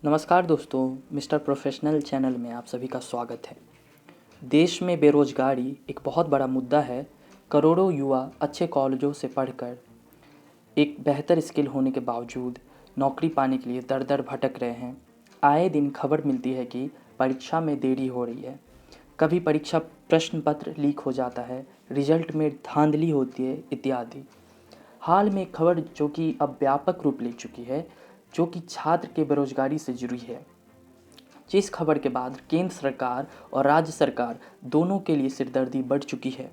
नमस्कार दोस्तों, mister professional channel में आप सभी का स्वागत है। देश में बेरोजगारी एक बहुत बड़ा मुद्दा है। करोड़ों युवा अच्छे कॉलेजों से पढ़कर एक बेहतर स्किल होने के बावजूद नौकरी पाने के लिए दर दर भटक रहे हैं। आए दिन खबर मिलती है कि परीक्षा में देरी हो रही है। कभी परीक्षा प्रश्न पत्र लीक हो जाता है, रिजल्ट में धांधली होती है इत्यादि। हाल में एक खबर जो कि अब व्यापक रूप ले चुकी है, जो कि छात्र के बेरोजगारी से जुड़ी है, जिस खबर के बाद केंद्र सरकार और राज्य सरकार दोनों के लिए सिरदर्दी बढ़ चुकी है।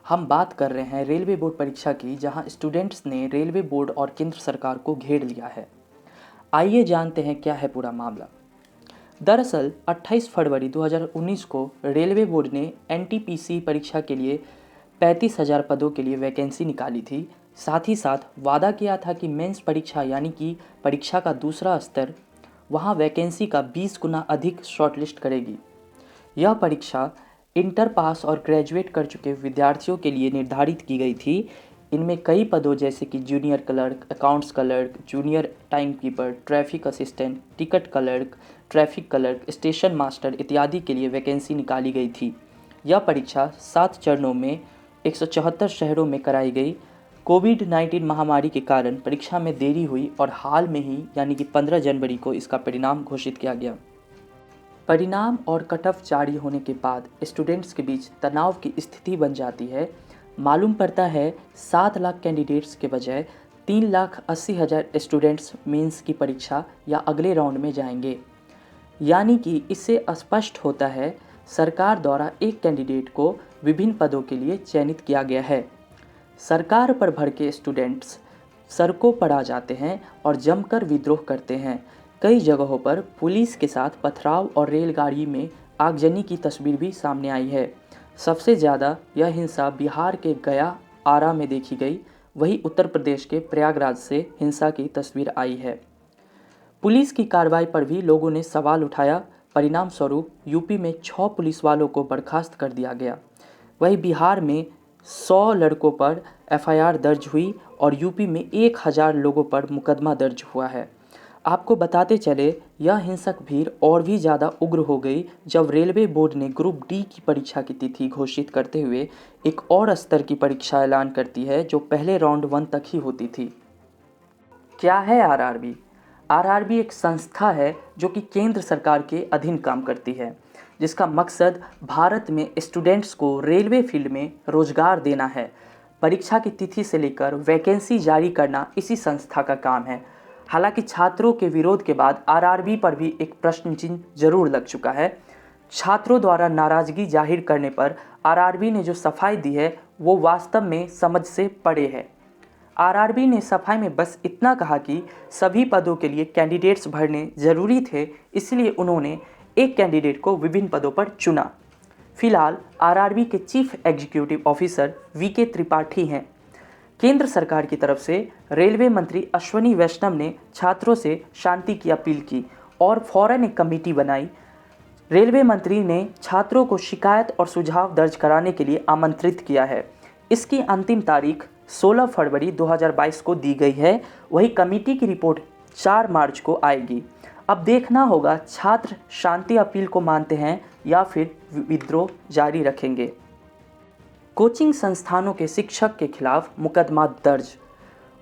हम बात कर रहे हैं रेलवे बोर्ड परीक्षा की, जहां स्टूडेंट्स ने रेलवे बोर्ड और केंद्र सरकार को घेर लिया है। आइए जानते हैं क्या है पूरा मामला। दरअसल 28 फरवरी 2019 को रेलवे बोर्ड ने एनटीपीसी परीक्षा के लिए 35,000 पदों के लिए वैकेंसी निकाली थी। साथ ही साथ वादा किया था कि मेंस परीक्षा यानी कि परीक्षा का दूसरा स्तर, वहां वैकेंसी का 20 गुना अधिक शॉर्टलिस्ट करेगी। यह परीक्षा इंटर पास और ग्रेजुएट कर चुके विद्यार्थियों के लिए निर्धारित की गई थी। इनमें कई पदों जैसे कि junior clerk, accounts clerk, junior time keeper, traffic assistant, ticket clerk, traffic clerk, station master इत्यादि के लिए वैकेंसी निकाली गई थी। यह परीक्षा 7 चरणों में 174 शहरों में कराई गई। कोविड-19 महामारी के कारण परीक्षा में देरी हुई और हाल में ही यानी कि 15 जनवरी को इसका परिणाम घोषित किया गया। परिणाम और कट ऑफ जारी होने के बाद स्टूडेंट्स के बीच तनाव की स्थिति बन जाती है। मालूम पड़ता है 7 लाख कैंडिडेट्स के बजाय 3,80,000 स्टूडेंट्स मेंस की परीक्षा या अगले राउंड में जाएंगे। यानी कि इससे स्पष्ट होता है सरकार द्वारा एक कैंडिडेट को विभिन्न पदों के लिए चयनित किया गया है। सरकार पर भड़के स्टूडेंट्स सड़कों पर आ जाते हैं और जमकर विद्रोह करते हैं। कई जगहों पर पुलिस के साथ पथराव और रेलगाड़ी में आगजनी की तस्वीर भी सामने आई है। सबसे ज़्यादा यह हिंसा बिहार के गया, आरा में देखी गई। वहीं उत्तर प्रदेश के प्रयागराज से हिंसा की तस्वीर आई है। पुलिस की कार्रवाई पर भी लोगों ने सवाल उठाया। परिणाम स्वरूप यूपी में 6 पुलिस वालों को बर्खास्त कर दिया गया। वहीं बिहार में 100 लड़कों पर एफआईआर दर्ज हुई और यूपी में 1000 लोगों पर मुकदमा दर्ज हुआ है। आपको बताते चले, यह हिंसक भीड़ और भी ज़्यादा उग्र हो गई जब रेलवे बोर्ड ने ग्रुप डी की परीक्षा की तिथि घोषित करते हुए एक और स्तर की परीक्षा ऐलान करती है, जो पहले राउंड 1 तक ही होती थी। क्या है आरआरबी? आरआरबी एक संस्था है जो कि केंद्र सरकार के अधीन काम करती है, जिसका मकसद भारत में स्टूडेंट्स को रेलवे फील्ड में रोजगार देना है। परीक्षा की तिथि से लेकर वैकेंसी जारी करना इसी संस्था का काम है। हालांकि छात्रों के विरोध के बाद आरआरबी पर भी एक प्रश्न चिन्ह जरूर लग चुका है। छात्रों द्वारा नाराजगी जाहिर करने पर आरआरबी ने जो सफाई दी है वो वास्तव में समझ से परे है। आरआरबी ने सफाई में बस इतना कहा कि सभी पदों के लिए कैंडिडेट्स भरने जरूरी थे, इसलिए उन्होंने एक कैंडिडेट को विभिन्न पदों पर चुना। फिलहाल आरआरबी के chief executive officer VK Tripathi हैं। केंद्र सरकार की तरफ से रेलवे मंत्री अश्विनी वैष्णव ने छात्रों से शांति की अपील की और फौरन एक कमेटी बनाई। रेलवे मंत्री ने छात्रों को शिकायत और सुझाव दर्ज कराने के लिए आमंत्रित किया है। इसकी अंतिम तारीख 16 फरवरी 2022 को दी गई है। वही कमेटी की रिपोर्ट 4 मार्च को आएगी। अब देखना होगा छात्र शांति अपील को मानते हैं या फिर विद्रोह जारी रखेंगे। कोचिंग संस्थानों के शिक्षक के खिलाफ मुकदमा दर्ज।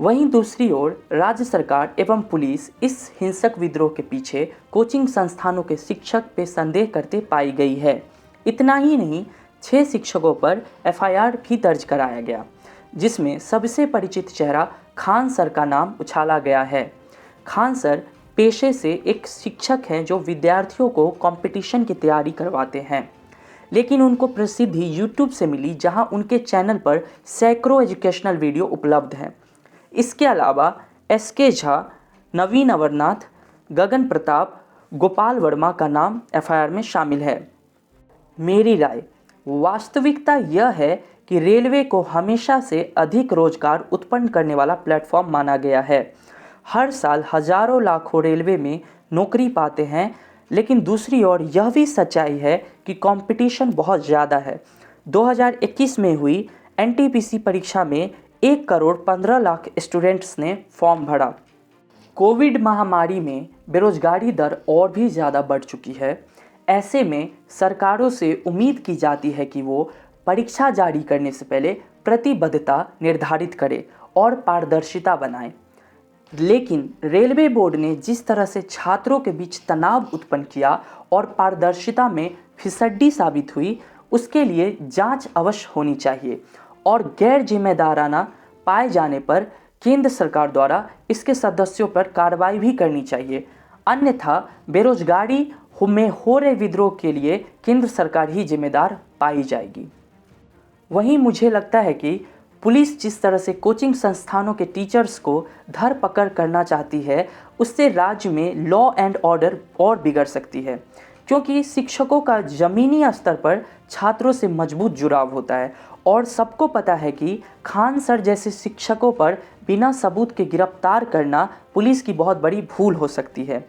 वहीं दूसरी ओर राज्य सरकार एवं पुलिस इस हिंसक विद्रोह के पीछे कोचिंग संस्थानों के शिक्षक पे संदेह करते पाई गई है। इतना ही नहीं, 6 शिक्षकों पर एफआईआर भी दर्ज कराया गया, जिसमें सबसे परिचित चेहरा खान सर का नाम उछाला गया है। खान सर पेशे से एक शिक्षक हैं जो विद्यार्थियों को कंपटीशन की तैयारी करवाते हैं, लेकिन उनको प्रसिद्धि यूट्यूब से मिली, जहां उनके चैनल पर सैकड़ों एजुकेशनल वीडियो उपलब्ध हैं। इसके अलावा एसके झा, नवीन अमरनाथ, गगन प्रताप, गोपाल वर्मा का नाम एफआईआर में शामिल है। मेरी राय, वास्तविकता यह है कि रेलवे को हमेशा से अधिक रोजगार उत्पन्न करने वाला प्लेटफॉर्म माना गया है। हर साल हजारों लाखों रेलवे में नौकरी पाते हैं, लेकिन दूसरी ओर यह भी सच्चाई है कि कंपटीशन बहुत ज़्यादा है। 2021 में हुई एनटीपीसी परीक्षा में 1 करोड़ 15 लाख स्टूडेंट्स ने फॉर्म भरा। कोविड महामारी में बेरोजगारी दर और भी ज़्यादा बढ़ चुकी है। ऐसे में सरकारों से उम्मीद की जाती है कि वो परीक्षा जारी करने से पहले प्रतिबद्धता निर्धारित करे और पारदर्शिता बनाए। लेकिन रेलवे बोर्ड ने जिस तरह से छात्रों के बीच तनाव उत्पन्न किया और पारदर्शिता में फिसड्डी साबित हुई, उसके लिए जांच अवश्य होनी चाहिए और गैर जिम्मेदाराना पाए जाने पर केंद्र सरकार द्वारा इसके सदस्यों पर कार्रवाई भी करनी चाहिए। अन्यथा बेरोजगारी में हो रहे विद्रोह के लिए केंद्र सरकार ही जिम्मेदार पाई जाएगी। वहीं मुझे लगता है कि पुलिस जिस तरह से कोचिंग संस्थानों के टीचर्स को धर पकड़ करना चाहती है, उससे राज्य में लॉ एंड ऑर्डर और बिगड़ सकती है, क्योंकि शिक्षकों का ज़मीनी स्तर पर छात्रों से मजबूत जुड़ाव होता है और सबको पता है कि खान सर जैसे शिक्षकों पर बिना सबूत के गिरफ्तार करना पुलिस की बहुत बड़ी भूल हो सकती है।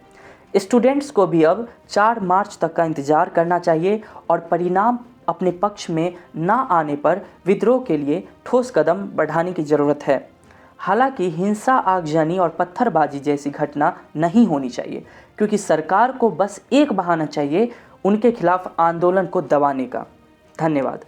स्टूडेंट्स को भी अब 4 मार्च तक का इंतज़ार करना चाहिए और परिणाम अपने पक्ष में ना आने पर विद्रोह के लिए ठोस कदम बढ़ाने की ज़रूरत है। हालांकि हिंसा, आगजनी और पत्थरबाजी जैसी घटना नहीं होनी चाहिए, क्योंकि सरकार को बस एक बहाना चाहिए उनके खिलाफ आंदोलन को दबाने का। धन्यवाद।